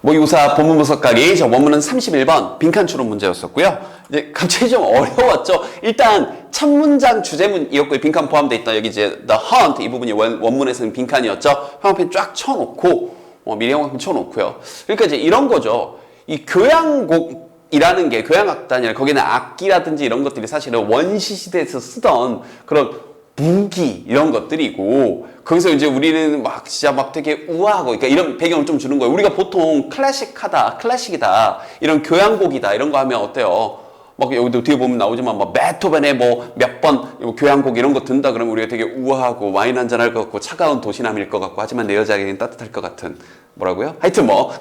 모의고사 본문 분석하기 저 원문은 31번 빈칸 추론 문제였었고요. 이제 갑자기 좀 어려웠죠. 일단 첫 문장 주제문이었고요. 빈칸 포함되어 있던 여기 이제 the hunt 이 부분이 원문에서는 빈칸이었죠. 형광펜 쫙 쳐놓고 미리 형광펜 쳐놓고요. 그러니까 이제 이런 거죠. 이 교향곡이라는 게 교향악단이라 거기는 악기라든지 이런 것들이 사실은 원시 시대에서 쓰던 그런 무기 이런 것들이고 거기서 이제 우리는 막 진짜 막 되게 우아하고 그러니까 이런 배경을 좀 주는 거예요. 우리가 보통 클래식이다 이런 교향곡이다 이런 거 하면 어때요? 막 여기도 뒤에 보면 나오지만 막 베토벤의 뭐 몇 번 교향곡 이런 거 듣는다 그러면 우리가 되게 우아하고 와인 한잔 할 것 같고 차가운 도시남일 것 같고 하지만 내 여자에게는 따뜻할 것 같은 뭐라고요? 하여튼 뭐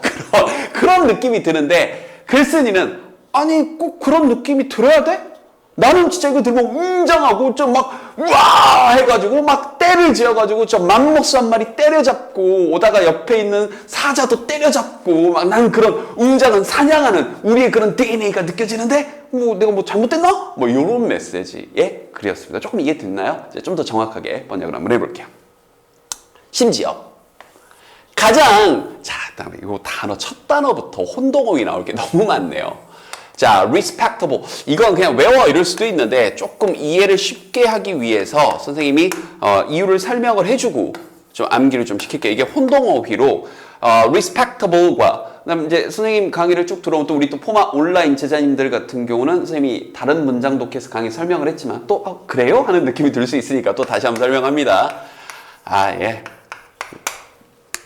그런 느낌이 드는데 글쓴이는 아니 꼭 그런 느낌이 들어야 돼? 나는 진짜 이거 들고 웅장하고 좀 막 우와 해가지고 막 때를 지어가지고 저 맘모스 한 마리 때려잡고 오다가 옆에 있는 사자도 때려잡고 막 나는 그런 웅장한 사냥하는 우리의 그런 DNA가 느껴지는데 뭐 내가 뭐 잘못됐나? 뭐 이런 메시지의 글이었습니다. 조금 이해됐나요? 이제 좀 더 정확하게 번역을 한번 해볼게요. 심지어 가장 자 이거 단어 첫 단어부터 혼동어이 나올 게 너무 많네요. 자, respectable. 이건 그냥 외워 이럴 수도 있는데 조금 이해를 쉽게 하기 위해서 선생님이 이유를 설명을 해주고 좀 암기를 좀 시킬게요. 이게 혼동어휘로 respectable과 그다음 이제 선생님 강의를 쭉 들어오면 또 우리 또 포마 온라인 제자님들 같은 경우는 선생님이 다른 문장 독해서 강의 설명을 했지만 또 그래요? 하는 느낌이 들 수 있으니까 또 다시 한번 설명합니다. 예.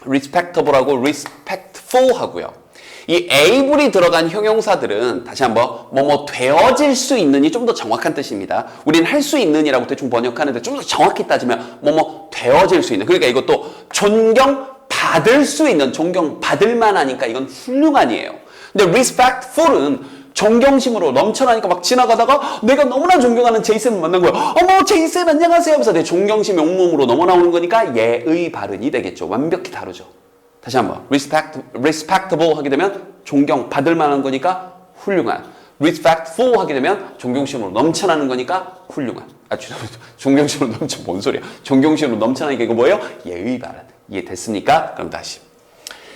respectable하고 respectful 하고요. 이 able이 들어간 형용사들은 다시 한번 뭐뭐 되어질 수 있느니 좀 더 정확한 뜻입니다. 우리는 할 수 있느니라고 대충 번역하는데 좀 더 정확히 따지면 뭐뭐 되어질 수 있는 그러니까 이것도 존경받을 수 있는 존경받을 만하니까 이건 훌륭한이에요. 근데 respectful은 존경심으로 넘쳐나니까 막 지나가다가 내가 너무나 존경하는 제이슨을 만난 거야. 어머 제이슨 안녕하세요 하면서 내 존경심이 온몸으로 넘어나오는 거니까 예의 발언이 되겠죠. 완벽히 다르죠. 다시 한번 respectable 하게 되면 존경받을 만한 거니까 훌륭한 respectful 하게 되면 존경심으로 넘쳐나는 거니까 훌륭한 존경심으로 뭔 소리야 존경심으로 넘쳐나니까 이거 뭐예요? 예의 발언 이해됐습니까? 그럼 다시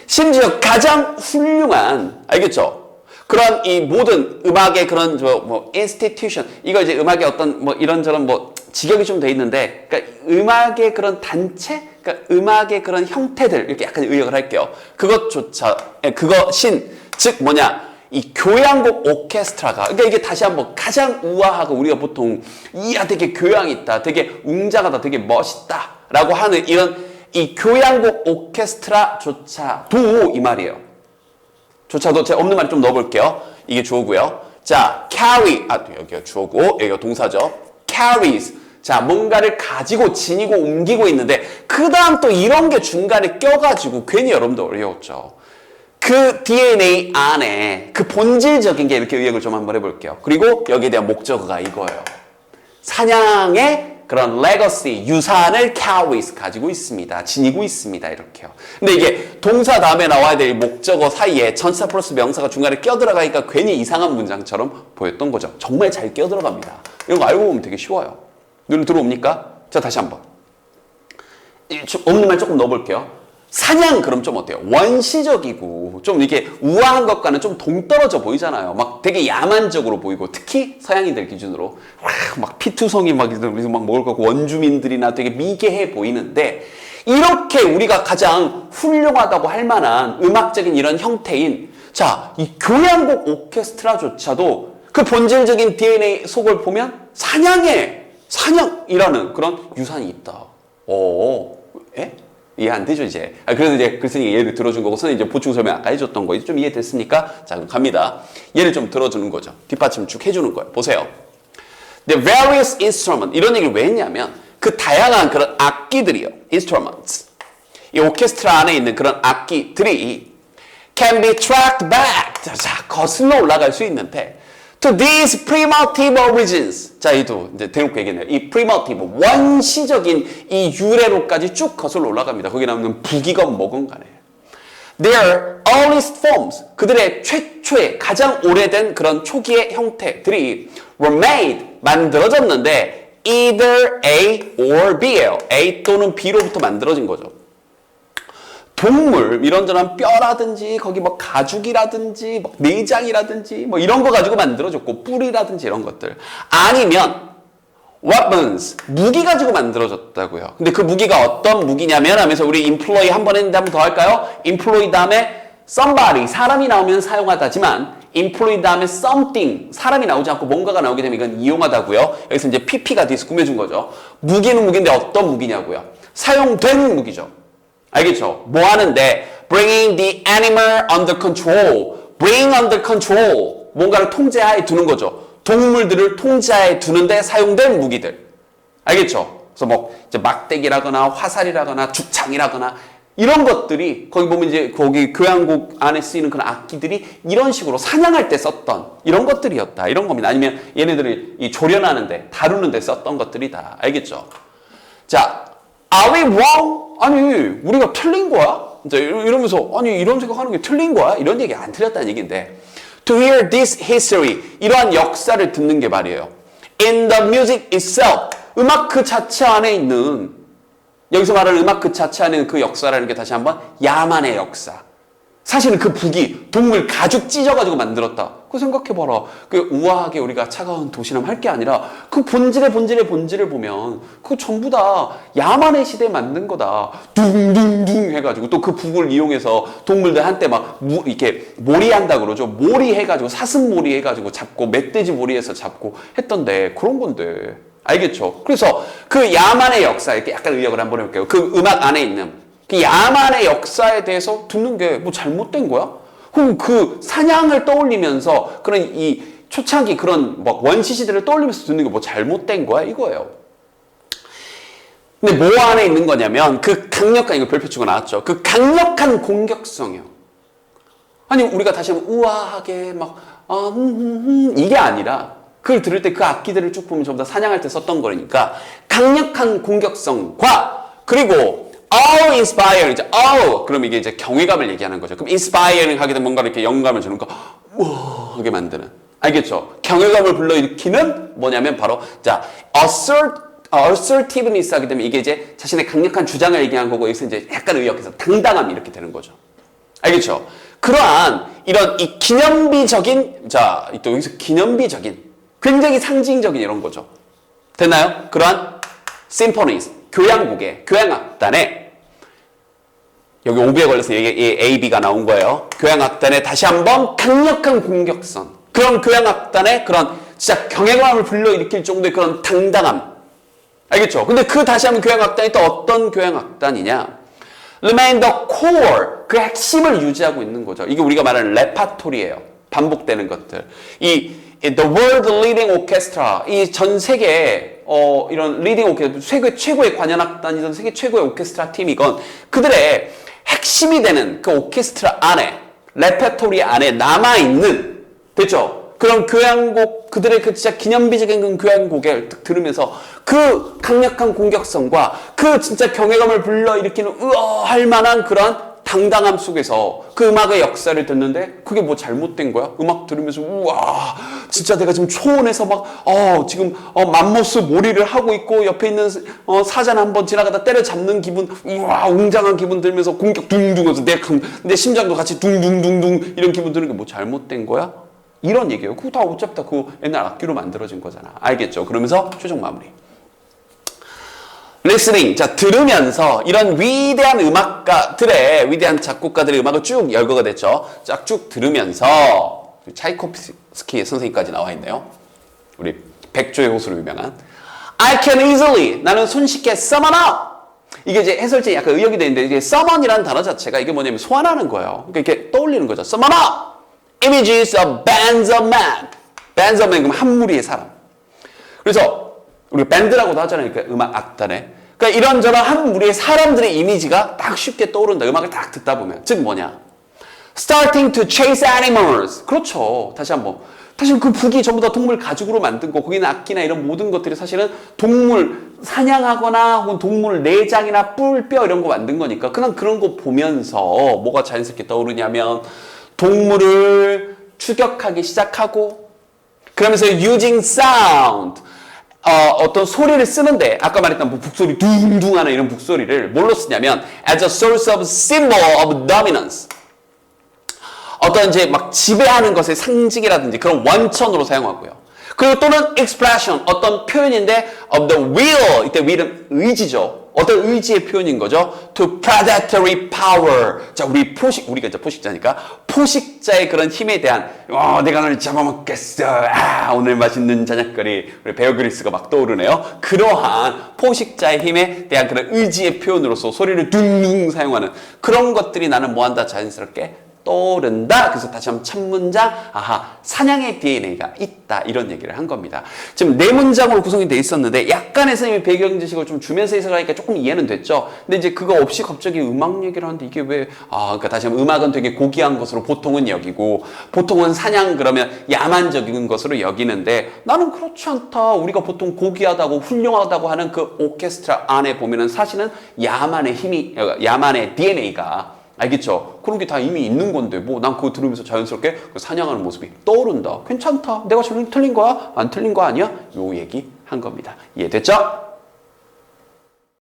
심지어 가장 훌륭한 알겠죠? 그런 이 모든 음악의 그런 뭐 institution 이거 이제 음악의 어떤 뭐 이런저런 뭐 직역이 좀 돼 있는데 그러니까 음악의 그런 단체 그러니까 음악의 그런 형태들 이렇게 약간 의역을 할게요. 그것조차 그것인 즉 뭐냐 이 교향곡 오케스트라가 그러니까 이게 다시 한번 가장 우아하고 우리가 보통 이야 되게 교양 있다 되게 웅장하다 되게 멋있다라고 하는 이런 이 교향곡 오케스트라조차도 이 말이에요. 조차도 제가 없는 말을 좀 넣어볼게요. 이게 주어고요. 자, carry 여기가 주어고 여기가 동사죠. carries 자 뭔가를 가지고 지니고 옮기고 있는데 그 다음 또 이런 게 중간에 껴가지고 괜히 여러분도 어려웠죠. 그 DNA 안에 그 본질적인 게 이렇게 의역을 좀 한번 해볼게요. 그리고 여기에 대한 목적어가 이거예요. 사냥의 그런 legacy, 유산을 carries 가지고 있습니다. 지니고 있습니다. 이렇게요. 근데 이게 동사 다음에 나와야 될 목적어 사이에 전치사 플러스 명사가 중간에 껴들어가니까 괜히 이상한 문장처럼 보였던 거죠. 정말 잘 껴들어갑니다. 이런 거 알고 보면 되게 쉬워요. 눈에 들어옵니까? 자, 다시 한번. 없는 말 조금 넣어볼게요. 사냥 그럼 좀 어때요? 원시적이고 좀 이렇게 우아한 것과는 좀 동떨어져 보이잖아요. 막 되게 야만적으로 보이고 특히 서양인들 기준으로 막 피투성이 막 먹을 거 같고 원주민들이나 되게 미개해 보이는데 이렇게 우리가 가장 훌륭하다고 할 만한 음악적인 이런 형태인 자, 이 교향곡 오케스트라조차도 그 본질적인 DNA 속을 보면 사냥이라는 그런 유산이 있다. 예? 이해 안 되죠, 이제. 그래서 이제 글쓴이가 예를 들어준 거고, 선생님 이제 보충 설명 아까 해줬던 거, 좀 이해됐습니까? 자, 그럼 갑니다. 예를 좀 들어주는 거죠. 뒷받침 쭉 해주는 거예요. 보세요. The various instruments. 이런 얘기를 왜 했냐면, 그 다양한 그런 악기들이요. instruments. 이 오케스트라 안에 있는 그런 악기들이 can be tracked back. 자, 거슬러 올라갈 수 있는데, to these primitive origins. 자, 이도 이제 대놓고 얘기했네요. 이 primitive, 원시적인 이 유래로까지 쭉 거슬러 올라갑니다. 거기 나오는 북이건 뭐건 간에. Their earliest forms. 그들의 최초의 가장 오래된 그런 초기의 형태들이 were made, 만들어졌는데 either A or B예요. A 또는 B로부터 만들어진 거죠. 동물, 이런저런 뼈라든지, 거기 뭐 가죽이라든지, 뭐 내장이라든지, 뭐 이런 거 가지고 만들어졌고, 뿔이라든지 이런 것들. 아니면, weapons, 무기 가지고 만들어졌다고요. 근데 그 무기가 어떤 무기냐면 하면서 우리 employee 한 번 했는데 한 번 더 할까요? employee 다음에 somebody, 사람이 나오면 사용하다지만, employee 다음에 something, 사람이 나오지 않고 뭔가가 나오게 되면 이건 이용하다고요. 여기서 이제 PP가 뒤에서 꾸며준 거죠. 무기는 무기인데 어떤 무기냐고요. 사용된 무기죠. 알겠죠? 뭐 하는데 bringing the animal under control, bring under control, 뭔가를 통제하에 두는 거죠. 동물들을 통제하에 두는데 사용된 무기들. 알겠죠? 그래서 뭐 이제 막대기라거나 화살이라거나 죽창이라거나 이런 것들이 거기 보면 이제 거기 교향곡 안에 쓰이는 그런 악기들이 이런 식으로 사냥할 때 썼던 이런 것들이었다. 이런 겁니다. 아니면 얘네들이 이 조련하는데 다루는데 썼던 것들이다. 알겠죠? 자, are we wrong? 아니 우리가 틀린 거야? 이제 이러면서 아니 이런 생각하는 게 틀린 거야? 이런 얘기 안 틀렸다는 얘기인데 to hear this history 이러한 역사를 듣는 게 말이에요. in the music itself 음악 그 자체 안에 있는 여기서 말하는 음악 그 자체 안에 있는 그 역사라는 게 다시 한번 야만의 역사. 사실은 그 북이 동물 가죽 찢어가지고 만들었다. 그거 생각해봐라. 그 우아하게 우리가 차가운 도시남 할 게 아니라 그 본질을 보면 그거 전부 다 야만의 시대에 만든 거다. 둥둥둥 해가지고 또 그 북을 이용해서 동물들 한때 막 이렇게 몰이한다 그러죠. 몰이 해가지고 사슴몰이 해가지고 잡고 멧돼지 몰이해서 잡고 했던데 그런 건데. 알겠죠? 그래서 그 야만의 역사 이렇게 약간 의역을 한번 해볼게요. 그 음악 안에 있는 그 야만의 역사에 대해서 듣는 게 뭐 잘못된 거야? 그럼 그 사냥을 떠올리면서 그런 이 초창기 그런 뭐 원시 시대를 떠올리면서 듣는 게 뭐 잘못된 거야? 이거예요. 근데 뭐 안에 있는 거냐면 그 강력한 이거 별표치고 나왔죠. 그 강력한 공격성이요. 아니 우리가 다시 한번 우아하게 막 이게 아니라 그걸 들을 때 그 악기들을 쭉 보면 전부 다 사냥할 때 썼던 거니까 강력한 공격성과 그리고 inspire, 그럼 이게 이제 경외감을 얘기하는 거죠. 그럼 inspiring 하게 되면 뭔가 이렇게 영감을 주는 거, 우하게 만드는. 알겠죠? 경외감을 불러일으키는 뭐냐면 바로, 자, assertiveness 하게 되면 이게 이제 자신의 강력한 주장을 얘기하는 거고, 여기서 이제 약간 의역해서 당당함이 이렇게 되는 거죠. 알겠죠? 그러한 이런 이 기념비적인, 자, 또 여기서 기념비적인, 굉장히 상징적인 이런 거죠. 됐나요? 그러한 symphonies, 교향악단에 여기 오비에 걸려서 A, B가 나온 거예요. 교향악단에 다시 한번 강력한 공격성. 그런 교향악단에 그런 진짜 경외감을 불러일으킬 정도의 그런 당당함. 알겠죠? 근데 그 다시 한번 교향악단이 또 어떤 교향악단이냐? Remain the core. 그 핵심을 유지하고 있는 거죠. 이게 우리가 말하는 레파토리예요. 반복되는 것들. The World Leading Orchestra. 이 전 세계 이런 리딩 오케스트라, 세계 최고의 관현악단이든 세계 최고의 오케스트라 팀이건 그들의 핵심이 되는 그 오케스트라 안에, 레퍼토리 안에 남아있는, 됐죠? 그런 교향곡, 그들의 그 진짜 기념비적인 그 교향곡을 들으면서 그 강력한 공격성과 그 진짜 경외감을 불러일으키는 할 만한 그런 당당함 속에서 그 음악의 역사를 듣는데 그게 뭐 잘못된 거야? 음악 들으면서 우와 진짜 내가 지금 초원에서 막 지금 맘모스 몰이를 하고 있고 옆에 있는 사자 한번 지나가다 때려잡는 기분 우와 웅장한 기분 들면서 공격 둥둥 해서 내 심장도 같이 둥둥둥둥 이런 기분 드는 게 뭐 잘못된 거야? 이런 얘기예요. 그거 다 어차피 다 그 옛날 악기로 만들어진 거잖아. 알겠죠? 그러면서 최종 마무리. listening, 자 들으면서 이런 위대한 음악가들의 위대한 작곡가들의 음악을 쭉 열거가 됐죠. 쭉 들으면서 차이코프스키 선생님까지 나와 있네요. 우리 백조의 호수로 유명한 I can easily, 나는 손쉽게 summon up. 이게 이제 해설진이 약간 의역이 되어 있는데 이게 summon이라는 단어 자체가 이게 뭐냐면 소환하는 거예요. 그러니까 이렇게 떠올리는 거죠. summon up images of bands of men. bands of men 그러면 한 무리의 사람. 그래서 우리 밴드라고도 하잖아요. 그러니까 음악 악단에. 그러니까 이런저런 한 무리의 사람들의 이미지가 딱 쉽게 떠오른다. 음악을 딱 듣다 보면. 즉 뭐냐. Starting to chase animals. 그렇죠. 다시 한번 그 북이 전부 다 동물 가죽으로 만든 거. 거기는 악기나 이런 모든 것들이 사실은 동물 사냥하거나 혹은 동물 내장이나 뿔, 뼈 이런 거 만든 거니까 그냥 그런 거 보면서 뭐가 자연스럽게 떠오르냐면 동물을 추격하기 시작하고 그러면서 using sound. 어떤 소리를 쓰는데 아까 말했던 뭐 북소리 둥둥하는 이런 북소리를 뭘로 쓰냐면 as a source of symbol of dominance. 어떤 이제 막 지배하는 것의 상징이라든지 그런 원천으로 사용하고요. 그리고 또는 expression, 어떤 표현인데 of the will, 이때 will은 의지죠. 어떤 의지의 표현인 거죠. to predatory power. 자, 우리가 이제 포식자니까 포식자의 그런 힘에 대한 내가 널 잡아먹겠어. 오늘 맛있는 저녁거리. 우리 베어 그릴스가 막 떠오르네요. 그러한 포식자의 힘에 대한 그런 의지의 표현으로서 소리를 둥둥 사용하는 그런 것들이 나는 뭐한다? 자연스럽게 떠오른다. 그래서 다시 한번 첫 문장, 사냥의 DNA가 있다. 이런 얘기를 한 겁니다. 지금 네 문장으로 구성이 돼 있었는데 약간의 선생님이 배경 지식을 좀 주면서 해석하니까 조금 이해는 됐죠. 근데 이제 그거 없이 갑자기 음악 얘기를 하는데 이게 왜, 그러니까 다시 한번 음악은 되게 고귀한 것으로 보통은 여기고 보통은 사냥 그러면 야만적인 것으로 여기는데 나는 그렇지 않다. 우리가 보통 고귀하다고 훌륭하다고 하는 그 오케스트라 안에 보면은 사실은 야만의 DNA가 알겠죠? 그런 게 다 이미 있는 건데 뭐 난 그거 들으면서 자연스럽게 그 사냥하는 모습이 떠오른다. 괜찮다. 내가 틀린 거야? 안 틀린 거 아니야? 요 얘기 한 겁니다. 이해됐죠?